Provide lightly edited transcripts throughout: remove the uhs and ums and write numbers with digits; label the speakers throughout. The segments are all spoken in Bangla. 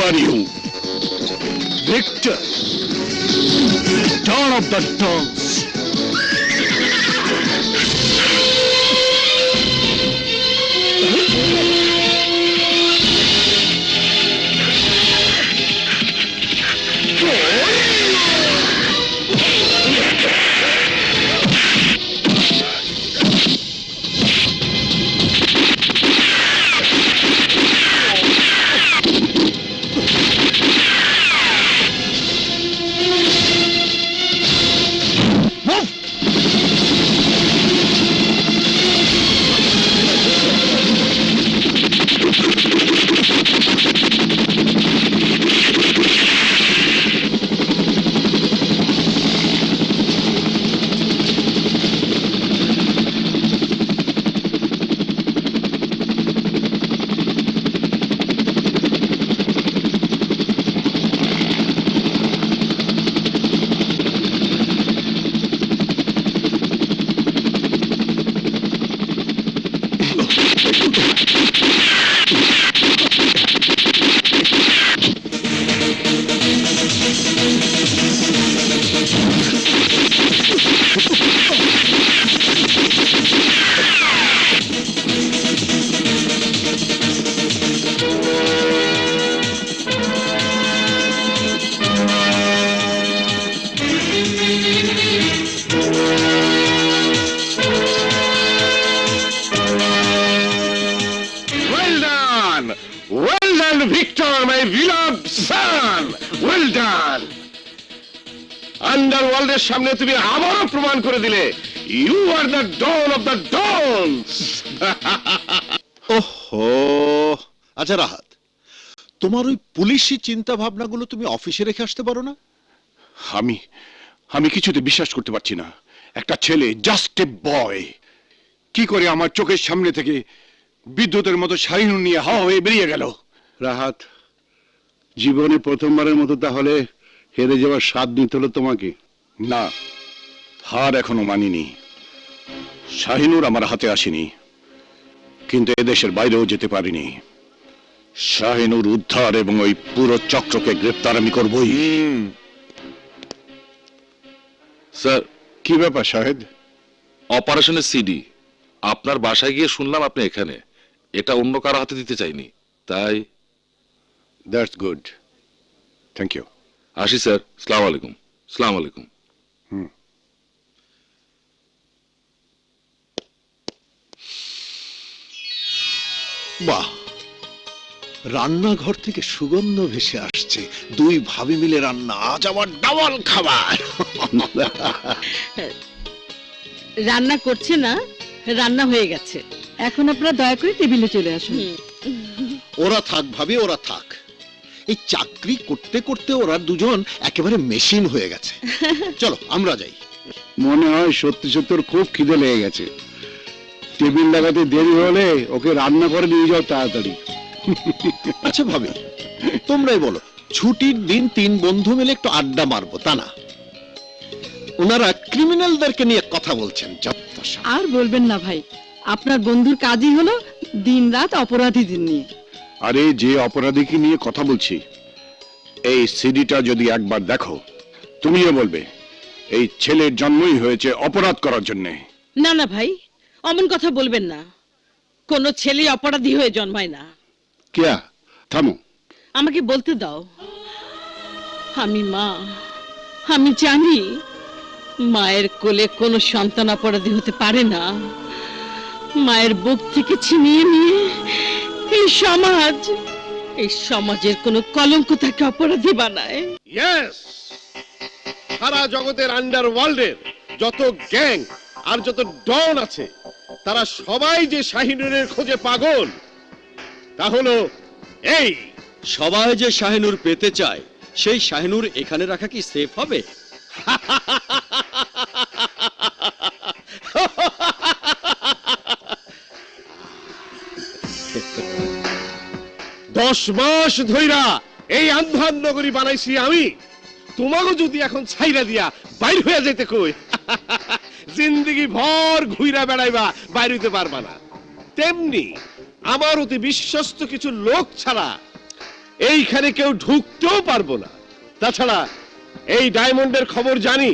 Speaker 1: are you? Victor, Dawn of the Dawns. Well done, Victor, my beloved son. Well done. আন্ডারওয়ার্ল্ডের সামনে তুমি আবারও প্রমাণ করে দিলে you are the don of the dons.
Speaker 2: ওহো, আচ্ছা রাহাত, তোমার ওই পুলিশি চিন্তা ভাবনাগুলো তুমি অফিসে রেখে আসতে পারো না?
Speaker 1: আমি কিছুতে বিশ্বাস করতে পারছি না। একটা ছেলে, জাস্ট এ বয়, কি করে আমার চোখের সামনে থেকে বিদ্যুতের মতো শাহিনুর নিয়ে হাওয়া হয়ে বেরিয়ে গেল।
Speaker 3: রাহাত, জীবনে প্রথমবারের মতো তাহলে হেরে যাওয়ার স্বাদ নিতে হলো তোমাকে?
Speaker 1: না, হার এখনো মানিনি। শাহিনুর আমার হাতে আসেনি, কিন্তু এদেশের বাইরেও যেতে পারিনি। শাহিনুর উদ্ধার এবং ওই পুরো চক্রকে গ্রেপ্তার আমি করবই।
Speaker 4: স্যার,
Speaker 1: কি ব্যাপার শাহেদ?
Speaker 4: অপারেশনের সিডি আপনার বাসায় গিয়ে শুনলাম আপনি এখানে। এটা অন্য কারো হাতে দিতে চাইনি, তাই।
Speaker 1: That's good, thank you.
Speaker 4: আসি স্যার, সালাম আলাইকুম। সালাম আলাইকুম।
Speaker 2: বাহ, রান্নাঘর থেকে সুগন্ধ ভেসে আসছে। দুই ভাবি মিলে রান্না, আজ আবার ডাবল খাবার।
Speaker 5: রান্না করছে না, রান্না হয়ে গেছে। এখন আপনারা দয়া করে টেবিলে চলে আসুন।
Speaker 2: ওরা থাক ভাবি, ওরা থাক। এই চাকরি করতে করতে ওরা দুজন একেবারে মেশিন হয়ে গেছে। চলো আমরা যাই।
Speaker 3: মনে হয় সত্যি সত্যি ওর খুব খিদে লেগে গেছে। টেবিল লাগাতে দেরি হলে ওকে রান্না করে নিয়ে যাও তাড়াতাড়ি।
Speaker 2: আচ্ছা ভাবি, তোমরাই বলো, ছুটির দিন তিন বন্ধু মিলে একটু আড্ডা মারবো, তা না? ওনারা ক্রিমিনালদেরকে নিয়ে কথা বলছেন।
Speaker 5: আর বলবেন না ভাই, আপনার বন্ধুর কাজই হলো দিনরাত অপরাধীদের নিয়ে।
Speaker 1: আরে, যে অপরাধীকে নিয়ে কথা বলছি, এই সিডিটা যদি একবার দেখো, তুমিও বলবে এই ছেলের জন্মই হয়েছে অপরাধ করার জন্যে।
Speaker 5: না না ভাই, অমন কথা বলবেন না। কোন ছেলে অপরাধী হয়ে জন্মায় না।
Speaker 3: কেয়া, থামো।
Speaker 5: আমাকে বলতে দাও। আমি মা, আমি জানি মায়ের কোলে কোনো সন্তান অপরাধী হতে পারে না। মায়ের বুক থেকে ছিনিয়ে নিয়ে এই সমাজের কোনো কলঙ্ক তাকে অপরাধী বানায়।
Speaker 6: ইয়েস, সারা জগতের আন্ডারওয়ার্ল্ডের যত গ্যাং আর যত ডন আছে, তারা সবাই যে শাহিনুরের খোঁজে পাগল, তা হলো এই।
Speaker 7: সবাই যে শাহিনুর পেতে চায়, সেই শাহিনুর এখানে রাখা কি সেফ হবে?
Speaker 6: 10 মাস ধইরা এই আন্ধার নগরী বানাইছি আমি। তোমাকে যদি এখন ছাইরা দিয়া বাইর হয়ে যেতে কই, জিন্দেগি ভর ঘুইরা বেড়াইবা, বাইর হইতে পারবা না। তেমনি আমার অতি বিশ্বস্ত কিছু লোক ছাড়া এইখানে কেউ ঢুকতেও পারবো না। তাছাড়া এই ডায়মন্ডের খবর জানি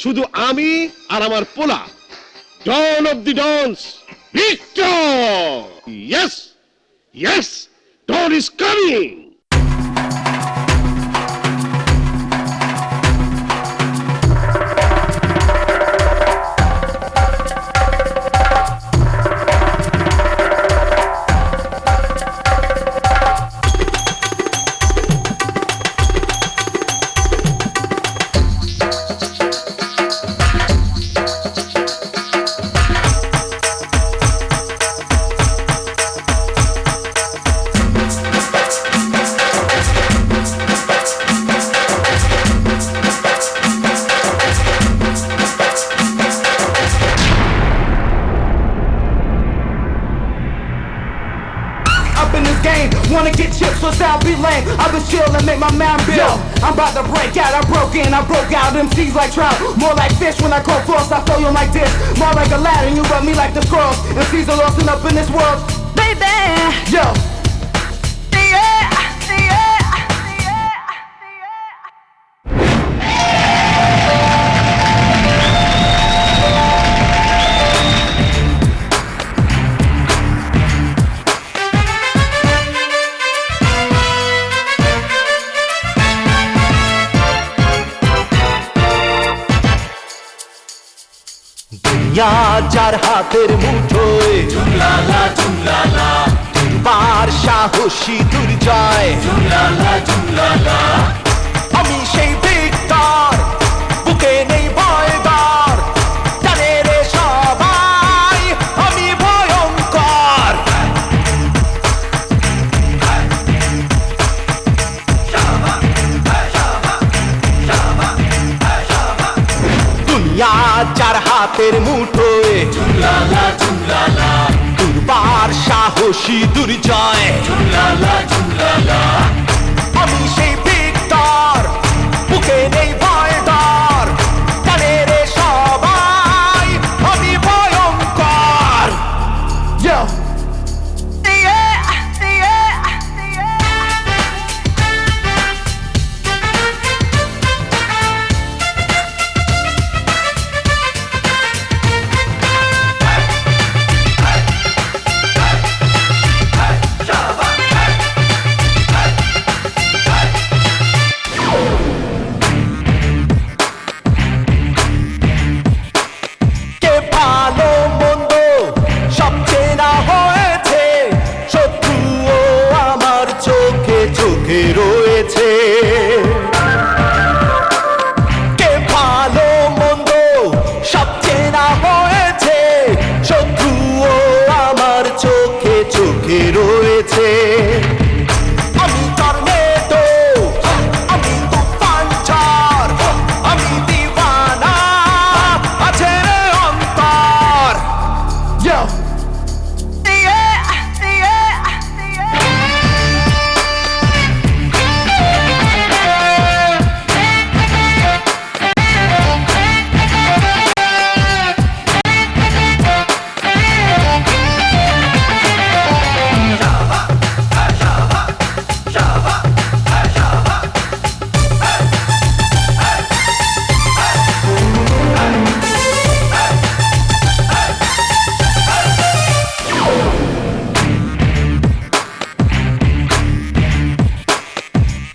Speaker 6: শুধু আমি আর আমার পোলা, Don of the Dons, Victor. Yes yes, Don is coming.
Speaker 8: Up in this game, wanna get chips, so sound be lame. I've been chill and make my man build. I'm about to break out, I broke out. MCs like trout, more like fish when I call frost. I throw you like this, more like a ladder, you rub me like the scrolls. MCs are lost and up in this world, baby. Yo. Yeah, yeah, yeah.
Speaker 9: দুনিয়া যার হাতের মুঠোয়, ঝুমলালা ঝুমলালা, দুর্বার সাহসী দুর্জয়, ঝুমলালা ঝুমলালা। আমি সেই ভিক্টর, বুকে নেই ভয় ডর, জানে রে সবাই আমি ভয়ঙ্কর। দুনিয়া যার হাতের মুঠোয়, ঝুমলালা ঝুমলালা, দুর্বার সাহসী দুর্জয়, ঝুমলালা ঝুমলালা। আমি সেই ভিক্টর, বুকে নেই ভয় ডর, জানে রে সবাই আমি ভয়ঙ্কর।
Speaker 8: Yo. Yeah, yeah, yeah.
Speaker 9: কে ভালো মন্দ সব চেনা হয়েছে, শত্রুও আমার চোখে চোখে রয়েছে। কে ভালো মন্দ সব চেনা হয়েছে, শত্রুও আমার চোখে চোখে রয়েছে। আমি টর্নেডো, আমি তুফান ঝড়, আমি দিওয়ানা, আছে রে অন্তর।
Speaker 8: Yo. Yeah, yeah,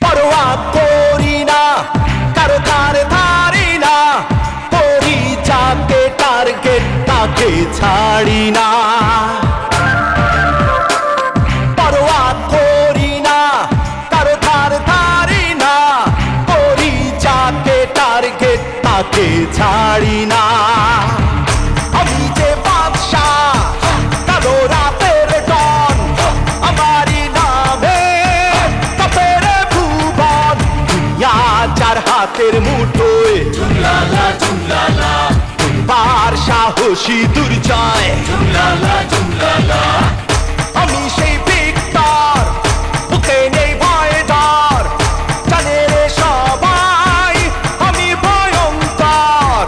Speaker 9: পরোয়া করি না, কারো ধার ধারি না, করি যাকে টার্গেট তাকে ছাড়ি না। পরোয়া করি না, কারো ধার ধারি না, করি যাকে টার্গেট তাকে ছাড়ি না। আমি যে বাদশাহ, কালো রাতের ডন, আমারই নামে কাঁপে রে ভুবন। দুনিয়া যার হাতের মুঠোয়, ঝুমলালা ঝুমলালা, দুর্বার সাহসী দুর্জয়, ঝুমলালা ঝুমলালা। আমি সেই ভিক্টর, বুকে নেই ভয় ডর, জানে রে সবাই আমি ভয়ঙ্কর।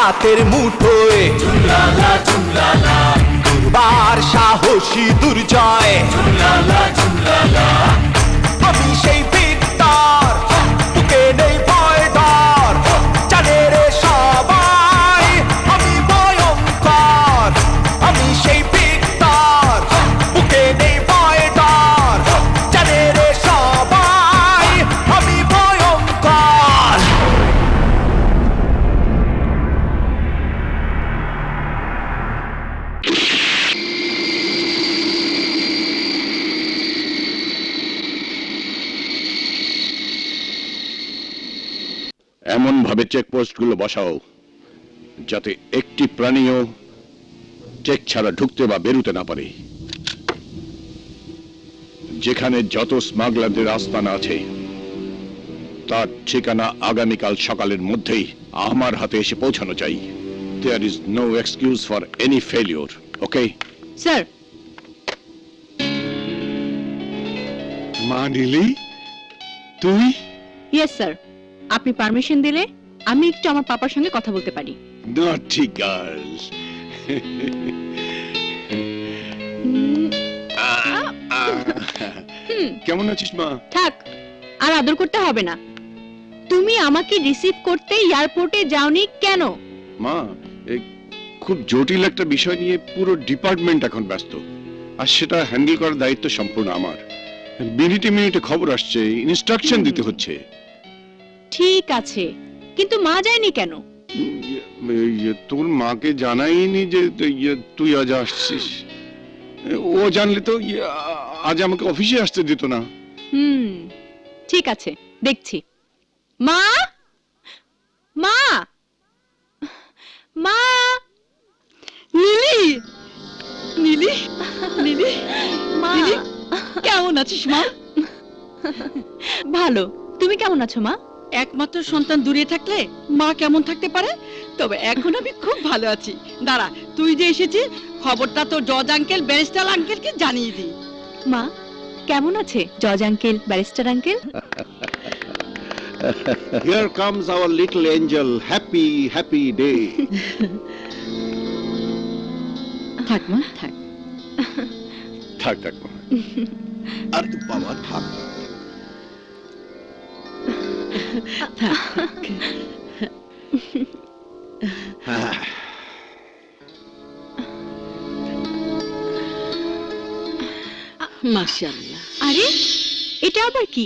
Speaker 9: হাতের মুঠোয় ঝুলালা ঝুলালা দুর্বার সাহসী দুর্জয় ঝুলালা ঝুলালা আমি সেই বিদ্যার বুকে নেই ভয় ডর জানে রে সবাই আমি ভয়ঙ্কর আমি সেই বিদ্যার বুকে নেই ভয় ডর জানে রে সবাই আমি ভয়ঙ্কর
Speaker 1: এমন ভাবে চেকপোস্টগুলো বসাও যাতে একটি প্রাণীও চেক ছাড়া ঢুকতে বা বেরুতে না পারে। যেখানে যত স্মাগলারদের আস্তানা আছে তার ঠিকানা আগামীকাল সকালের মধ্যেই আমার হাতে এসে পৌঁছানো চাই। There is no excuse for any failure. Okay?
Speaker 5: Sir,
Speaker 3: মা নীলি, তুই?
Speaker 10: ইয়েস স্যার, আপনি পারমিশন দিলে আমি একটু আমার পাপার সঙ্গে কথা বলতে পারি।
Speaker 3: নটি গার্ল। কেমন আছিস মা?
Speaker 10: থাক, আর আদর করতে হবে না। তুমি আমাকে রিসিভ করতে এয়ারপোর্টে যাওনি কেন?
Speaker 3: মা, এই খুব জটিল একটা বিষয় নিয়ে পুরো ডিপার্টমেন্ট এখন ব্যস্ত, আর সেটা হ্যান্ডেল করার দায়িত্ব সম্পূর্ণ আমার। মিনিটে মিনিটে খবর আসছে, ইনস্ট্রাকশন দিতে হচ্ছে।
Speaker 10: ঠিক আছে, কিন্তু মা যায়নি কেন?
Speaker 3: তোর মাকে জানাইনি যে তুই আজ আসছিস। ও জানলে তো আজ আমাকে অফিসে আসতে দিত না।
Speaker 10: ঠিক আছে, দেখছি। মা, মা, মা,
Speaker 5: নীলি, নীলি, নীলি,
Speaker 10: মা,
Speaker 5: নীলি, কেমন আছিস মা?
Speaker 10: ভালো। তুমি কেমন আছো মা?
Speaker 5: একমাত্র সন্তান দূরে থাকলে মা কেমন থাকতে পারে? তবে এখন আমি খুব ভালো আছি। দাঁড়া, তুই যে এসেছিস খবরটা তো জজ আঙ্কেল, ব্যারিস্টার আঙ্কেলকে জানিয়ে দি।
Speaker 10: মা, কেমন আছে জজ uncle, barrister uncle?
Speaker 2: Here comes our little angel. Happy, happy day.
Speaker 5: থাক মা, থাক।
Speaker 1: থাক থাক মা।
Speaker 2: আর বাবা থাক।
Speaker 5: মাশাআল্লাহ,
Speaker 10: আরে এটা আবার কি?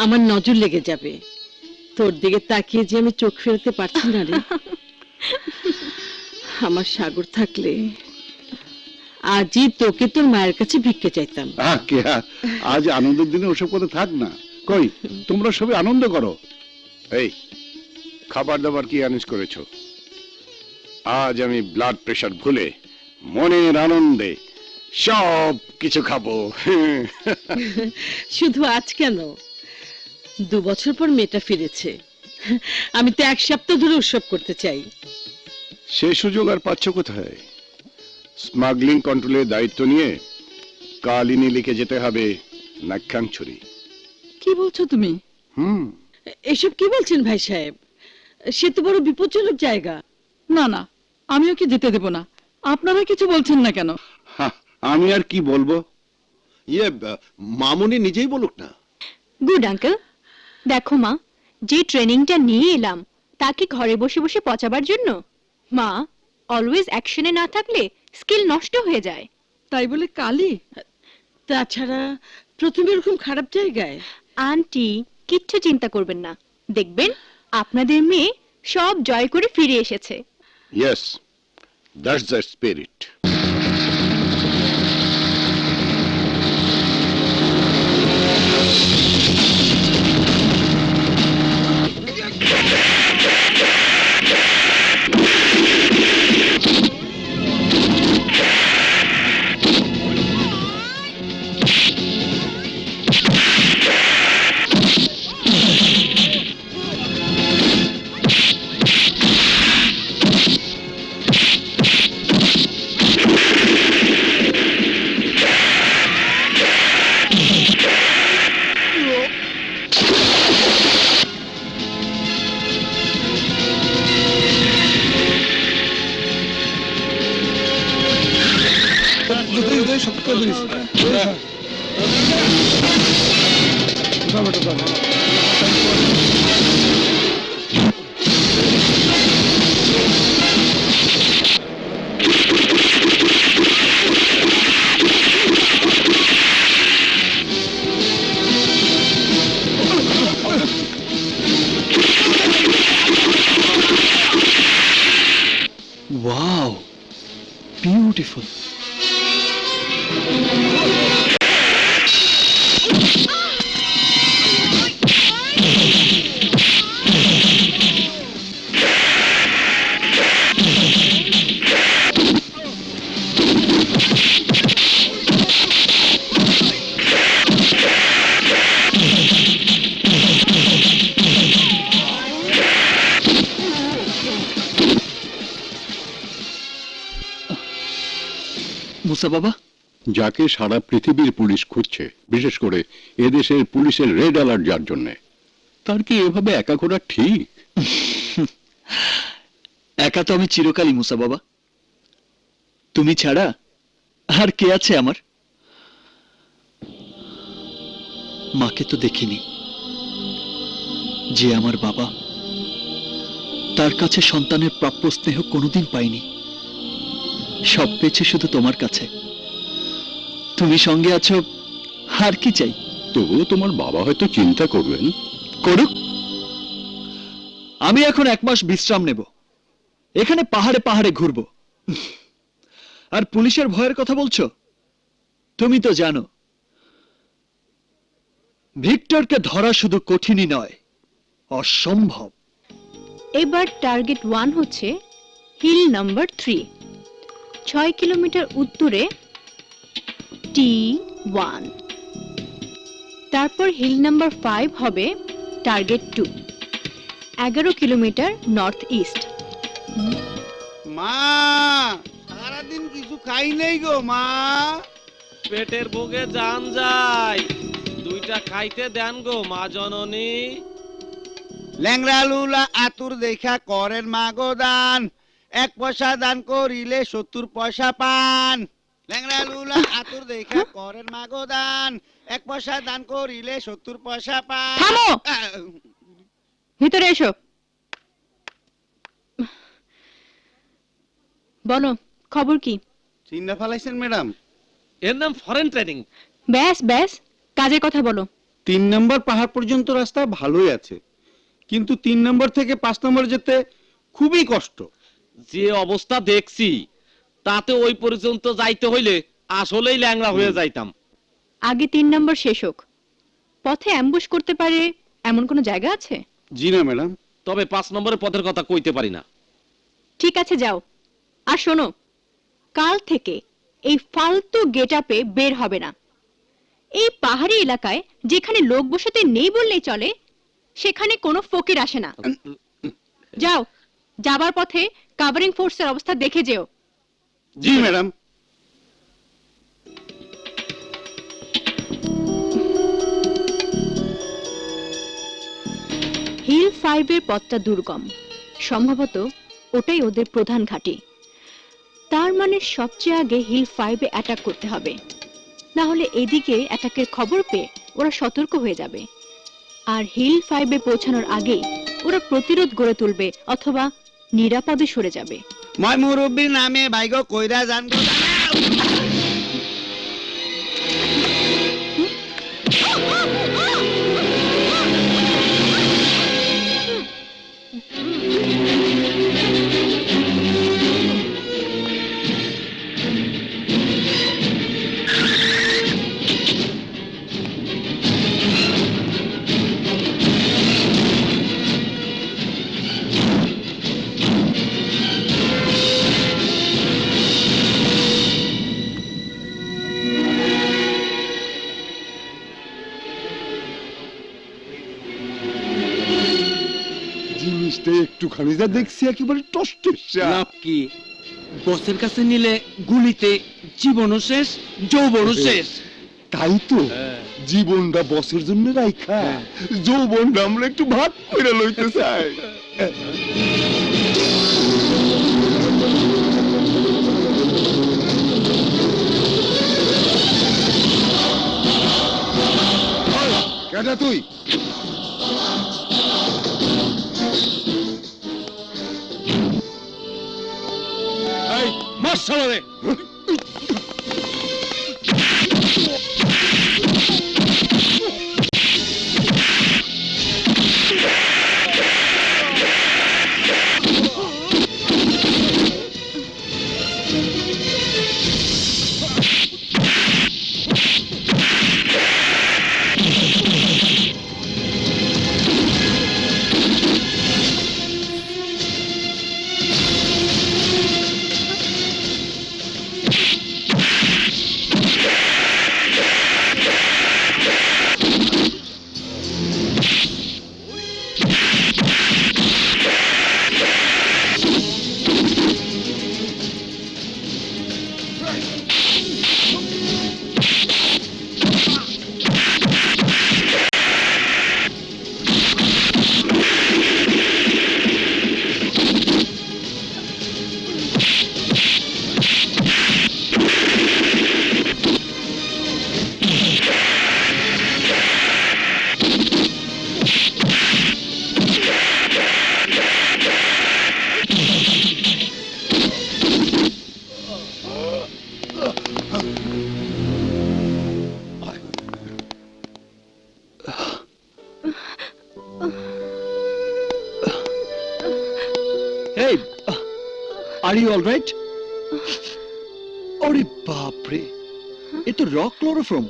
Speaker 5: আমার নজর লেগে যাবে। তোর দিকে তাকিয়ে যে আমি চোখ ফেরাতে পারছি না রে। আমার সাগর থাকলে আজই তোকে তোর মায়ের কাছে ভিক্ষে চাইতাম।
Speaker 3: আজ আনন্দের দিনে ওসব কথা থাক না। কই, তোমরা সবাই আনন্দ করো।
Speaker 1: এই খাবার দাবার কি অ্যারেঞ্জ করেছো? আজ আমি ব্লাড প্রেশার ভুলে মনের আনন্দে সব কিছু খাবো।
Speaker 5: শুধু আজ কেন, 2 বছর পর মেয়েটা ফিরেছে। আমি তো 1 সপ্তাহ ধরে উৎসব করতে চাই।
Speaker 1: সে সুযোগ আর পাচ্ছ কোথায়? স্মাগলিং কন্ট্রোলের দায়িত্ব নিয়ে কালিনী লিখে যেতে হবে নাক্ষাংছড়ি।
Speaker 5: কি বলছো তুমি? এসব কি বলছেন ভাই সাহেব? সে তো বড় বিপজ্জনক জায়গা। না না, আমি ওকে যেতে দেব না। আপনারা কিছু বলছেন না কেন?
Speaker 3: আমি আর কি বলবো?
Speaker 2: মামুনি নিজেই বলুক না।
Speaker 10: Good uncle. দেখো মা, যে ট্রেনিংটা নিয়ে এলাম তা কি ঘরে বসে বসে পচাবার জন্য? মা, অলওয়েজ অ্যাকশনে না থাকলে স্কিল নষ্ট হয়ে যায়।
Speaker 5: তাই বলে কালি? তাছাড়া প্রথমে এরকম খারাপ জায়গায়।
Speaker 10: আন্টি, কিচ্ছু চিন্তা করবেন না, দেখবেন আপনাদের মেয়ে সব জয় করে ফিরে এসেছে।
Speaker 1: Yes, that's the spirit.
Speaker 7: Wow beautiful. Musa বাবা,
Speaker 3: যাকে সারা পৃথিবীর পুলিশ খুঁজছে, বিশেষ করে এদেশের পুলিশের রেড অ্যালার্ট যার জন্য, তার কি এভাবে একা ঘোরা ঠিক?
Speaker 7: একা তো আমি চিরকালই মুসা বাবা, তুমি ছাড়া আর কে আছে আমার? মাকে তো দেখিনি, যে আমার বাবা, তার কাছে সন্তানের প্রাপ্য স্নেহ কোনোদিন পাইনি। সব পেয়েছে শুধু তোমার কাছে, তুমি সঙ্গে আছো, আর কি চাই?
Speaker 3: তবুও তোমার বাবা হয়তো চিন্তা করবেন।
Speaker 7: করুক, আমি এখন 1 মাস বিশ্রাম নেব, এখানে পাহাড়ে পাহাড়ে ঘুরবো। আর পুলিশের ভয়ের কথা বলছো? তুমি তো জানো ভিক্টরকে ধরা শুধু কঠিনই নয়, অসম্ভব।
Speaker 10: এবার টার্গেট 1 হচ্ছে হিল নাম্বার 3, 6 কিলোমিটার উত্তরে T1। তারপর হিল নাম্বার 5 হবে টার্গেট 2, 11 কিলোমিটার নর্থ ইস্ট।
Speaker 9: মা সারাদিন কিছু খাই নেই গো মা।
Speaker 11: পেটের ভোগে জান যায়, 2টা খাইতে দেন গো মা জননী।
Speaker 9: ল্যাংড়া লুলা আতুর দেখা করেন মা গো দান, 1 পয়সা দান করিলে 70 পয়সা পান। ল্যাংড়া লুলা আতুর দেখা করেন মা গো দান, 1 পয়সা দান করিলে 70 পয়সা পান।
Speaker 10: থামো! ভিতরে এসো, বলো খবর কি?
Speaker 9: চিন্তা ফালাইছেন ম্যাডাম?
Speaker 11: এর নাম ফরেন ট্রেনিং।
Speaker 10: ব্যাস ব্যাস, কাজের কথা বলো।
Speaker 9: 3 নম্বর পাহাড় পর্যন্ত রাস্তা ভালোই আছে, কিন্তু 3 নম্বর থেকে 5 নম্বর যেতে খুবই কষ্ট।
Speaker 11: যে অবস্থা দেখছি তাতে ওই পর্যন্ত যাইতে হইলে আসলেই ল্যাংড়া হয়ে যাইতাম।
Speaker 10: আগে 3 নম্বর শেষ হোক, পথে অ্যাম্বুশ করতে পারে এমন কোনো জায়গা আছে?
Speaker 9: জি না ম্যাডাম।
Speaker 11: তবে 5 নম্বরের পথের কথা কইতে পারি না।
Speaker 10: ঠিক আছে যাও, আর শোনো, কাল থেকে এই ফালতু গেটআপে বের হবে না। এই পাহাড়ি এলাকায় যেখানে লোক বসতি নেই বললেই চলে, সেখানে কোনো ফকির আসে না। যাও, যাবার পথে কাভারিং ফোর্সের অবস্থা দেখে যেও।
Speaker 9: জি ম্যাডাম।
Speaker 10: হিল 5 এর পথটা দুর্গম, সম্ভবত ওটাই ওদের প্রধান ঘাঁটি। তার মানে সবচেয়ে আগে হিল 5 এ অ্যাটাক করতে হবে, না হলে এদিকে অ্যাটাকের খবর পেয়ে ওরা সতর্ক হয়ে যাবে, আর হিল 5 এ পৌঁছানোর আগেই ওরা প্রতিরোধ গড়ে তুলবে অথবা নিরাপদে সরে যাবে।
Speaker 9: মই মুরব্বীর নামে বাইগো কইরা জান গো।
Speaker 6: জিনিসটা একটুখানি যা দেখছি একেবারে টস্টের
Speaker 11: লাভ কি? বসের কাছে নিলে গুলিতে জীবনও শেষ, যৌবনও শেষ।
Speaker 6: তাই তো জীবনটা বসের জন্য রাইখা যৌবনটা আমরা একটু ভাগ করে লইতে চাই।
Speaker 3: কেডা তুই?
Speaker 6: এই মার শালারে।
Speaker 7: Hey, are you all right? ওরে বাপ রে, এ তো রক ক্লোরোফর্ম।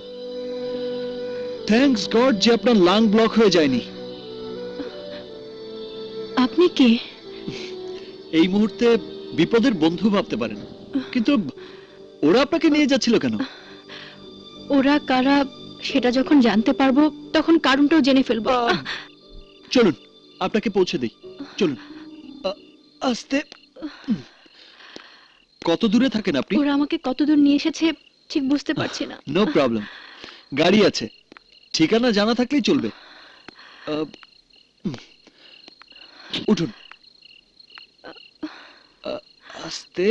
Speaker 7: থ্যাঙ্কস গড যে আপনার লাং ব্লক হয়ে যায়নি।
Speaker 10: আপনি কে?
Speaker 7: এই মুহূর্তে বিপদের বন্ধু ভাবতে পারেন, কিন্তু ওরা আপনাকে নিয়ে যাচ্ছিল কেন?
Speaker 10: ওরা কারা সেটা যখন জানতে পারবো তখন কারণটাও জেনে ফেলবো।
Speaker 7: চলুন আপনাকে পৌঁছে দেই, চলুন। আস্তে। কত দূরে থাকেন আপনি?
Speaker 10: ওরা আমাকে কত দূর নিয়ে এসেছে ঠিক বুঝতে পারছি না।
Speaker 7: নো প্রবলেম, গাড়ি আছে, ঠিকানা জানা থাকলেই চলবে। উঠুন। আস্তে।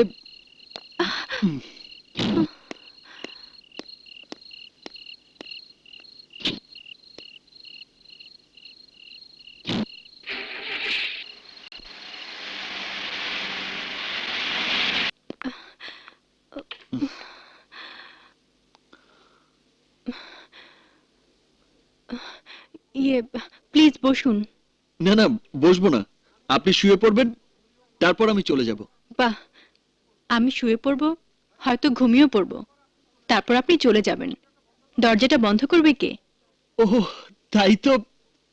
Speaker 10: প্লিজ বসুন।
Speaker 7: না না, বসবো না, আপনি শুয়ে পড়বেন, তারপর আমি চলে যাব।
Speaker 10: বাহ, আমি শুয়ে পড়বো, হয়তো ঘুমিয়েও পড়বো, তারপর আপনি চলে যাবেন। দরজাটা বন্ধ করবে কে?
Speaker 7: ওহ, তাই তো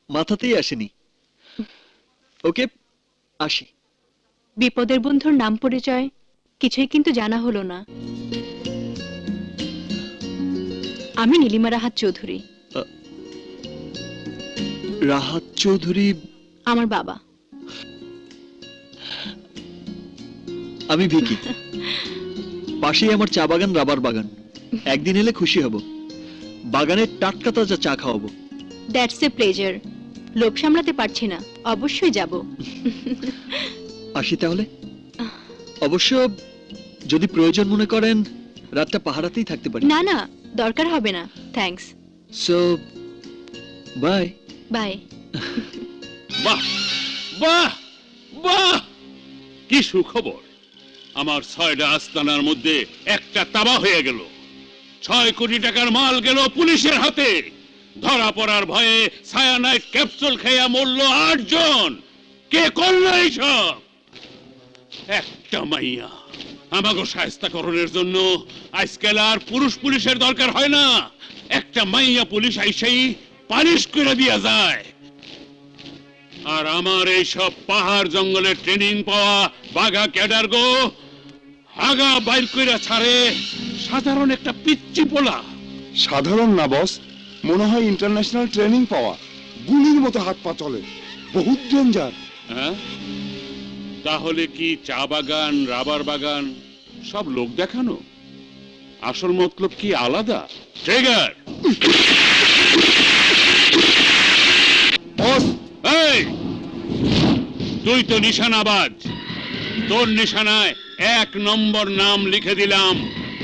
Speaker 7: মাথাতেই আসেনি। ওকে, আসি।
Speaker 10: বিপদের বন্ধুর নাম পরিচয় কিছুই কিন্তু জানা হলো না। আমি নীলিমা রাহাত চৌধুরী।
Speaker 7: রাহাত চৌধুরী
Speaker 10: আমার বাবা।
Speaker 7: আমি ভিকি। পাশেই আমার চা বাগান, রাবার বাগান। একদিন এলে খুশি হব, বাগানের টাটকা তাজা চা খাওয়াবো।
Speaker 10: That's a pleasure. লোভ সামলাতে পারছি না, অবশ্যই যাব।
Speaker 7: আসি তাহলে। অবশ্য যদি প্রয়োজন মনে করেন রাতটা পাহারাতেই থাকতে পারি।
Speaker 10: না না, দরকার হবে না, থ্যাঙ্কস।
Speaker 7: So by.
Speaker 10: বাই।
Speaker 6: বাহ বাহ বাহ, কি সুখবর! আমার 6টা আস্তানার মধ্যে একটা তাবা হয়ে গেল। 6 কোটি টাকার মাল গেল পুলিশের হাতে। ধরা পড়ার ভয়ে সায়ানাইড ক্যাপসুল খেয়ে মরল 8 জন। কে করলো এইসব? একটা মাইয়া। আমাকে শায়েস্তাকরণের জন্য আজকাল আর পুরুষ পুলিশের দরকার হয় না, একটা মাইয়া পুলিশ আইসেই পালিশ করে দিয়া যায়। আর আমার এইসব পাহাড় জঙ্গলে ট্রেনিং পাওয়া বাঘা ক্যাডার গো আগা বাইর কইরা ছাড়ে সাধারণ একটা পিচ্চি পোলা।
Speaker 3: সাধারণ না বস, মনে হয় ইন্টারন্যাশনাল ট্রেনিং পাওয়া। গুলির মতো হাত পা চলে, বহুত ডেঞ্জার।
Speaker 6: হ্যাঁ, তাহলে কি চা বাগান, রাবার বাগান সব লোক দেখানো? আসল মতলব কি আলাদা? ট্রিগার!
Speaker 3: বস,
Speaker 6: এই, তুই তো নিশানাবাজ। তোর নিশানায় 1 নম্বর নাম লিখে দিলাম,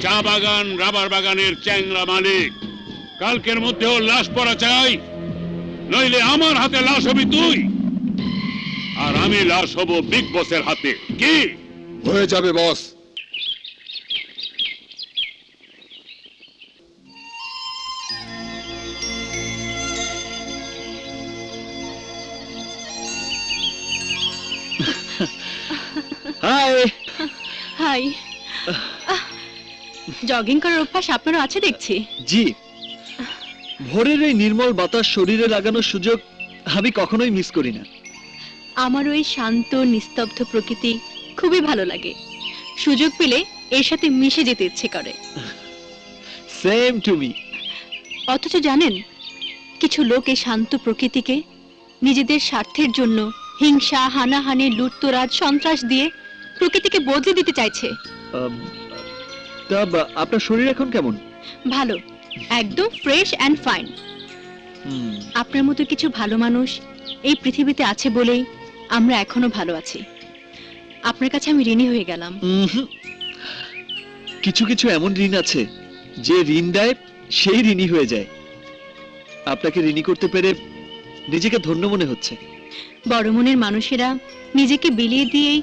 Speaker 6: চা বাগান রাবার বাগানের চ্যাংরা মালিক। কালকের মধ্যে ওর লাশ পড়া চাই।
Speaker 1: নইলে আমার হাতে লাশ হবি তুই, আর আমি লাশ হব বিগ বসের হাতে। কি
Speaker 3: হয়ে যাবে বস।
Speaker 7: হাই।
Speaker 10: হাই। জগিং করার অভ্যাস আপনারও আছে দেখছি।
Speaker 7: জি, ভোরের এই নির্মল বাতাস শরীরে লাগানোর সুযোগ আমি কখনোই মিস করি না।
Speaker 10: আমার ওই শান্ত নিস্তব্ধ প্রকৃতি খুবই ভালো লাগে। সুযোগ পেলে এর সাথে মিশে যেতে ইচ্ছে করে।
Speaker 7: Same to me.
Speaker 10: অথচ জানেন, কিছু লোক এই শান্ত প্রকৃতিকে নিজেদের স্বার্থের জন্য হিংসা, হানাহানি, লুটতরাজ, সন্ত্রাস দিয়ে প্রকৃতিকে বদলে দিতে চাইছে।
Speaker 7: আপনার শরীর এখন কেমন?
Speaker 10: ভালো, একদম ফ্রেশ অ্যান্ড ফাইন। আপনার মতো কিছু ভালো মানুষ এই পৃথিবীতে আছে বলেই আমরা এখনো ভালো আছি। আপনার কাছে আমি ঋণী হয়ে গেলাম।
Speaker 7: কিছু কিছু এমন ঋণ আছে যে ঋণ দেয় সেই ঋণী হয়ে যায়। আপনাকে ঋণী করতে পেরে নিজেকে ধন্য মনে হচ্ছে।
Speaker 10: বড় মনের মানুষেরা নিজেকে বিলিয়ে দিয়েই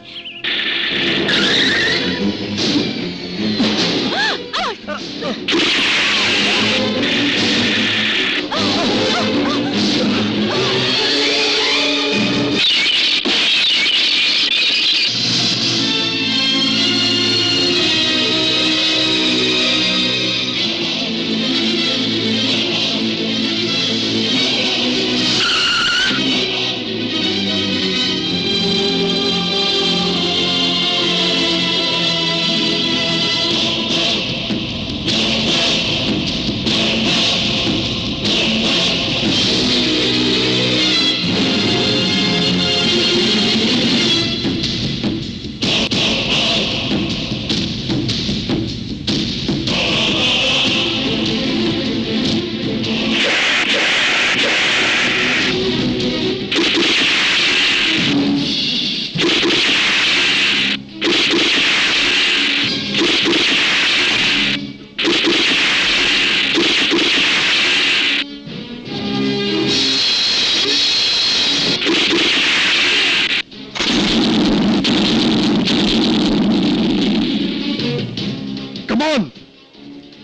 Speaker 7: Come on!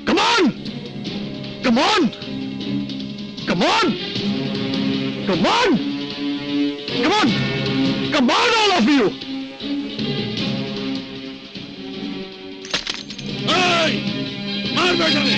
Speaker 7: Come on! Come on! Come on! Come on! Come on! Come on, all of you!
Speaker 1: এই মার বেটারে।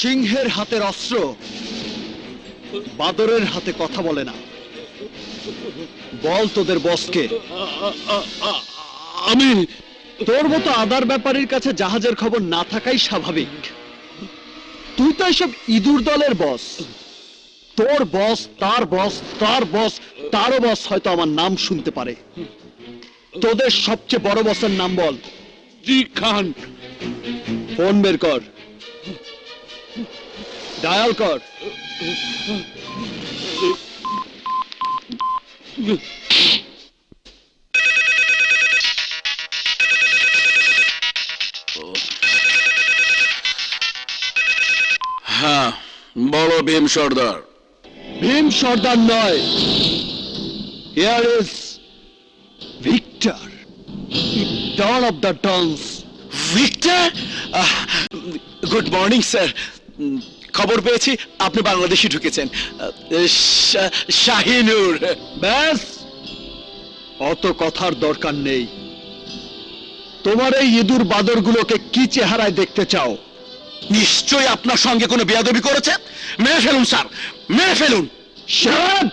Speaker 7: সিংহের হাতের অস্ত্র বাদরের হাতে কথা বলে না। বল তোদের বসকে।
Speaker 1: আমি
Speaker 7: তোর মতো আদার ব্যাপারীর কাছে জাহাজের খবর না থাকাই স্বাভাবিক। তুই তো এসব ইঁদুর দলের বস। তোর বস, তার বস, তার বস, তারও বস হয়তো আমার নাম শুনতে পারে। তোদের সবচেয়ে বড় বসের নাম বল।
Speaker 1: জি খান।
Speaker 7: ফোন বের কর, ডায়াল কর।
Speaker 1: হ্যাঁ বলো ভীম সর্দার।
Speaker 7: ভীম সর্দার নয়, here is Victor, don of the dons. Victor, good morning sir. খবর পেয়েছি আপনি বাংলাদেশে ঢুকেছেন। শাহিনুর।
Speaker 2: ব্যাস, অত কথার দরকার নেই। তোমার এই ইঁদুর বাদরগুলোকে কি চেহারায় দেখতে চাও?
Speaker 7: নিশ্চয়ই আপনার সঙ্গে কোনো বেয়াদবি করেছে। মেরে ফেলুন স্যার, মেরে ফেলুন।
Speaker 2: শাট!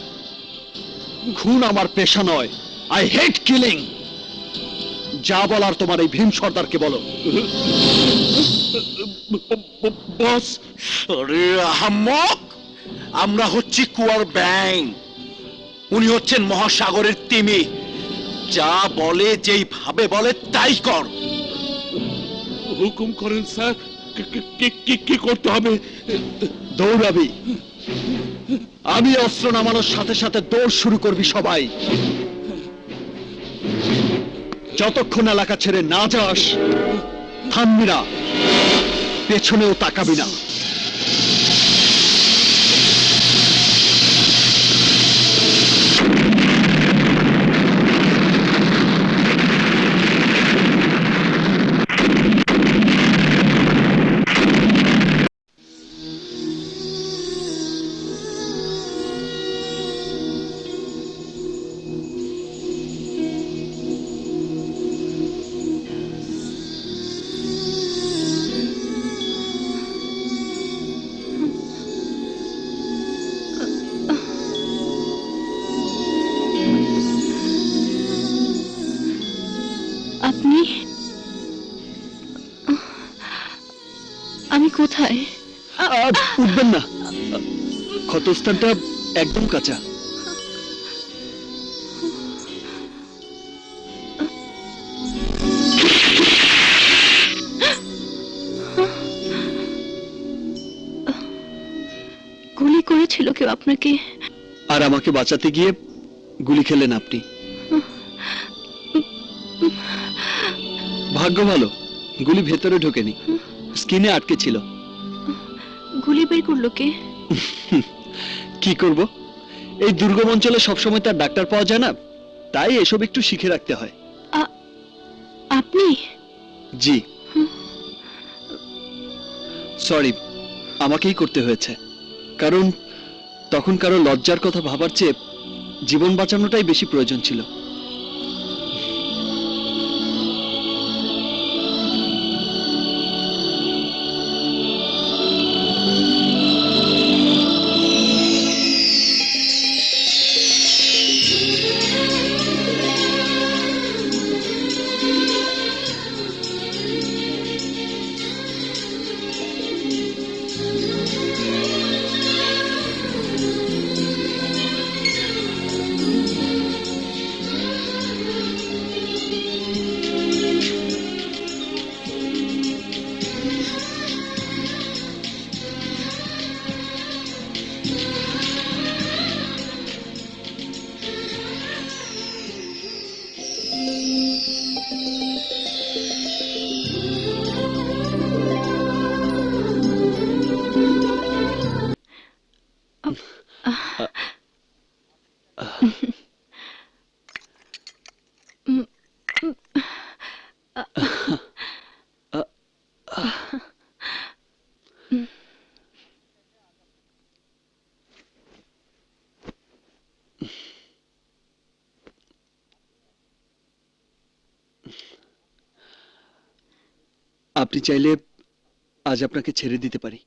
Speaker 2: খুন আমার পেশা নয়। I hate killing. যা বলার তোমার এই ভীম সর্দারকে বলো।
Speaker 7: বস, আরে আহাম্মক, আমরা হচ্ছি কুয়ার ব্যাং, উনি হচ্ছেন মহাসাগরের তিমি। যা বলে, যেই ভাবে বলে তাই কর।
Speaker 3: হুকুম করেন স্যার, কি করতে হবে?
Speaker 2: দৌড়াবি। আমি অস্ত্র নামানোর সাথে সাথে দৌড় শুরু করবি সবাই। যতক্ষণ এলাকা ছেড়ে না যাস থামবি না, পেছনেও তাকাবি না।
Speaker 10: আপনি, আমি কোথায়?
Speaker 2: উঠবেন না, ক্ষতস্থানটা একদম কাঁচা।
Speaker 10: গুলি করেছিল কেউ আপনাকে?
Speaker 2: আর আমাকে বাঁচাতে গিয়ে গুলি খেলেন আপনি। ভাগ্য ভালো, গুলি ভেতরে ঢোকেনি, স্কিনে আটকে ছিল।
Speaker 10: গুলি বের করলো কে?
Speaker 2: কি করব, এই দুর্গম অঞ্চলে সবসময় তার ডাক্তার পাওয়া যায় না, তাই এসব একটু শিখে রাখতে হয়।
Speaker 10: আপনি?
Speaker 2: জি, সরি, আমাকেই করতে হয়েছে। কারণ তখন কারো লজ্জার কথা ভাবার চেয়ে জীবন বাঁচানোটাই বেশি প্রয়োজন ছিল। আপনি চাইলে আজ আপনাকে ছেড়ে দিতে পারি।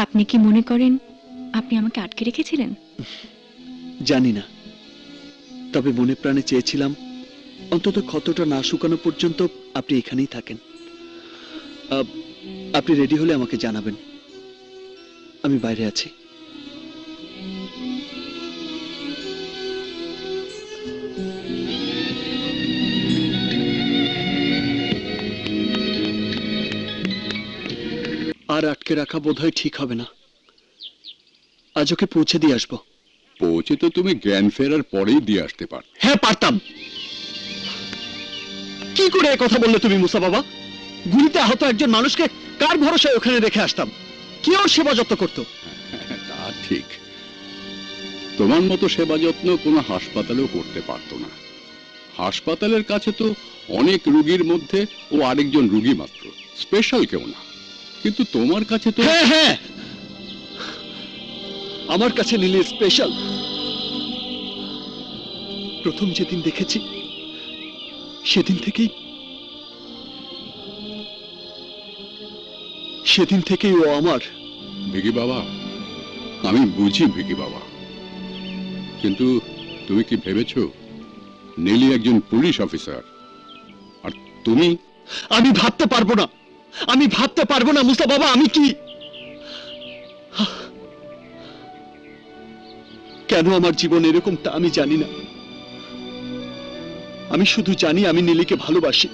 Speaker 10: আপনি কি মনে করেন আপনি আমাকে আটকে রেখেছিলেন?
Speaker 2: জানি না, তবে মনে প্রাণে চেয়েছিলাম অন্তত ক্ষতটা না শুকানো পর্যন্ত আপনি এখানেই থাকেন। আপনি রেডি হলে আমাকে জানাবেন, আমি বাইরে আছি। আর আটকে রাখা বোধহয় ঠিক হবে না, আজ ওকে পৌঁছে দিয়ে আসবো।
Speaker 3: পৌঁছে তো তুমি জ্ঞান ফেরার পরেই দিয়ে আসতে পার।
Speaker 2: হ্যাঁ পারতাম। কি করে এ কথা বললে তুমি মুসা বাবা? গুলিতে আহত একজন মানুষকে কার ভরসায় ওখানে রেখে আসতাম? কে ওর সেবা যত্ন করতো?
Speaker 3: তা ঠিক, তোমার মতো সেবা যত্ন কোনো হাসপাতালেও করতে পারতো না। হাসপাতালের কাছে তো অনেক রুগীর মধ্যে ও আরেকজন রুগী মাত্র, স্পেশাল কেউ না। কিন্তু তোমার কাছে তো
Speaker 7: হ্যাঁ হ্যাঁ, আমার কাছে নীলি স্পেশাল। প্রথম যেদিন দেখেছি সেদিন থেকেই ও আমার।
Speaker 3: ভিকি বাবা, আমি বুঝি ভিকি বাবা, কিন্তু তুমি কি ভেবেছো নীলি একজন পুলিশ অফিসার আর তুমি?
Speaker 7: আমি ভাবতে পারবো না মুস্তা বাবা। আমি কি কেন আমার জীবন এরকম তা আমি জানি না। আমি শুধু জানি আমি নীলিকে ভালোবাসি।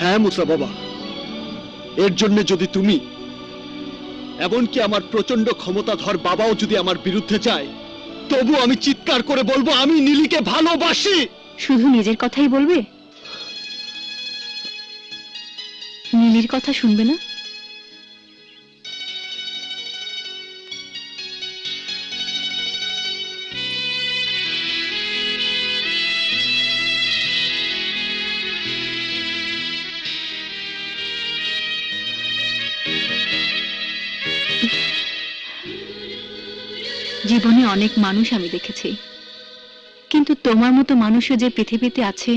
Speaker 7: হ্যাঁ মুস্তা বাবা, এর জন্য যদি তুমি, এমনকি আমার প্রচন্ড ক্ষমতাধর বাবাও যদি আমার বিরুদ্ধে যায়, তবু আমি চিৎকার করে বলবো আমি নীলিকে ভালোবাসি।
Speaker 10: শুধু নিজের কথাই বলবে? নীলির কথা শুনবে না? জীবনে অনেক মানুষ আমি দেখেছি, কিন্তু তোমার মতো মানুষও যে পৃথিবীতে আছে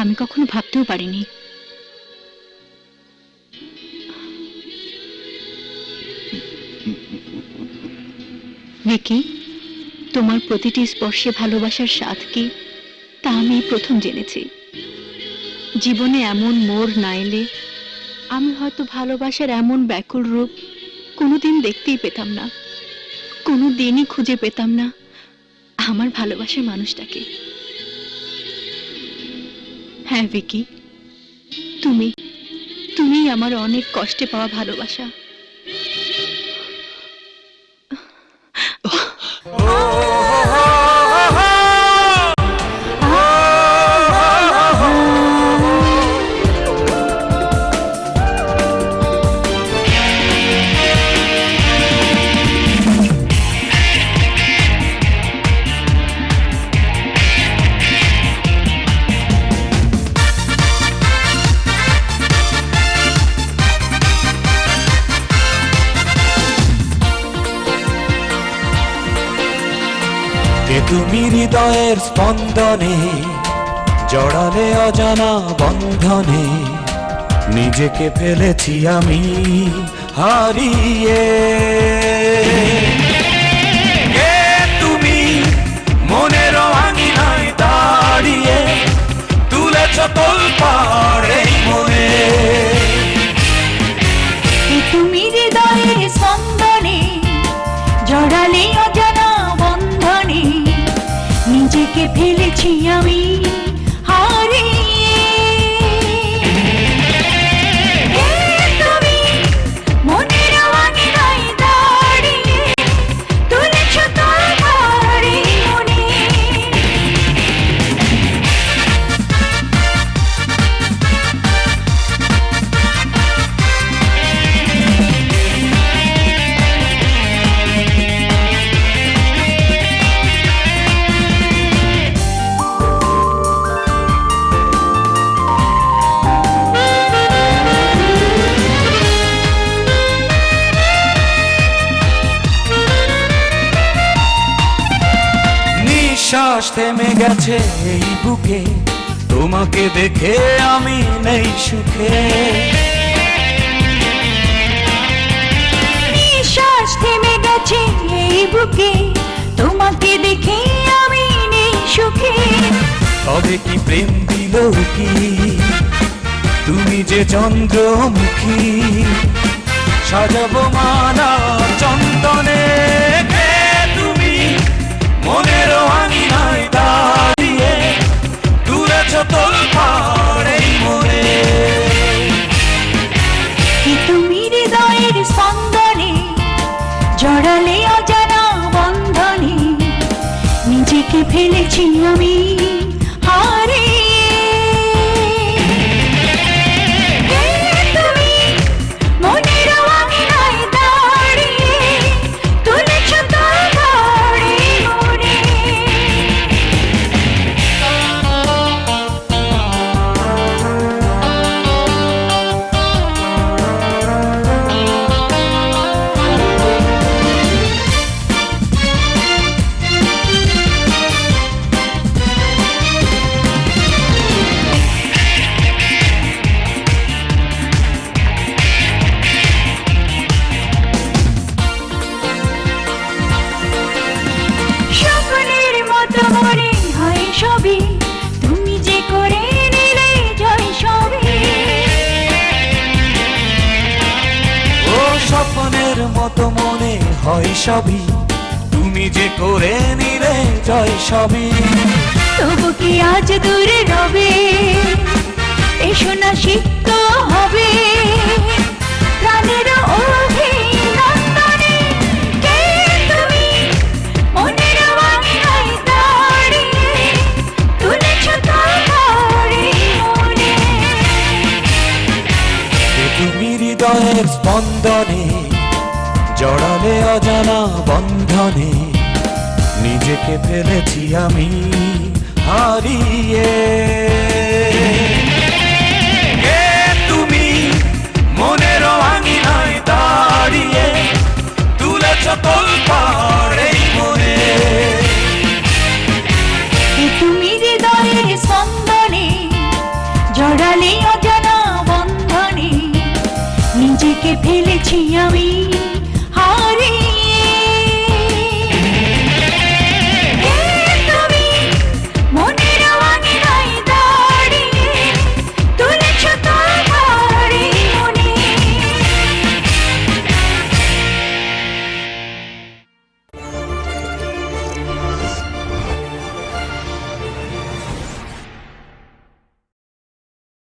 Speaker 10: আমি কখনো ভাবতেও পারিনি। ভিকি, তোমার প্রতিটি স্পর্শে ভালোবাসার স্বাদ কি তা আমি প্রথম জেনেছি। জীবনে এমন মোড় না এলে আমি হয়তো ভালোবাসার এমন ব্যাকুল রূপ কোনোদিন দেখতেই পেতাম না, কোনোদিনই খুঁজে পেতাম না আমার ভালোবাসার মানুষটাকে। হ্যাঁ ভিকি, তুমিই আমার অনেক কষ্টে পাওয়া ভালোবাসা।
Speaker 8: তুমি হৃদয়ের স্পন্দনে জড়ালে অজানা বন্ধনে, নিজেকে ফেলেছি আমি হারিয়ে। তুমি মনের আঙিনায় দাঁড়িয়ে তুলেছ তোলপাড় এই মনে।
Speaker 10: তুমি হৃদয়ের স্পন্দনে জড়ালে অজানা বন্ধনে, নিজেকে ফেলেছি আমি হারিয়ে। তুমি মনের আঙিনায় দাঁড়িয়ে তুলেছ তোলপাড় এই মনে।
Speaker 8: নিঃশ্বাস থেমে গেছে এই বুকে, তোমাকে দেখে আমি নেই সুখে।
Speaker 10: নিঃশ্বাস থেমে গেছে এই বুকে, তোমাকে দেখে আমি নেই সুখে।
Speaker 8: তবে কি প্রেম দিল কি তুমি যে চন্দ্রমুখী, সাজাবো মালা চন্দনে। তুমি মনের আঙিনায় দাঁড়িয়ে তুলেছ তোলপাড় এই মনে।
Speaker 10: তুমি হৃদয়ের স্পন্দনে জড়ালে অজানা বন্ধনে, নিজেকে ফেলেছি আমি হারিয়ে। তুমি মনের আঙিনায় দাঁড়িয়ে তুলেছ তোলপাড়
Speaker 8: হয় সবই তুমি যে করে নিলে জয় সবই।
Speaker 10: তবু কি আজ দূরে রবে এসো না সিক্ত হবে প্রাণের অভিনন্দনে কে তুমি মনের বাংলায় দাঁড়িয়ে তুলেছ তোমার এই মনে।
Speaker 8: তুমি হৃদয়ের স্পন্দনে জড়ালে অজানা বন্ধনে নিজেকে ফেলেছি আমি হারিয়ে। কে তুমি মনের আঙিনায় দাঁড়িয়ে তুলেছ তোলপাড় এই মনে।
Speaker 10: তুমি হৃদয়ের স্পন্দনে জড়ালে অজানা বন্ধনে নিজেকে ফেলেছি আমি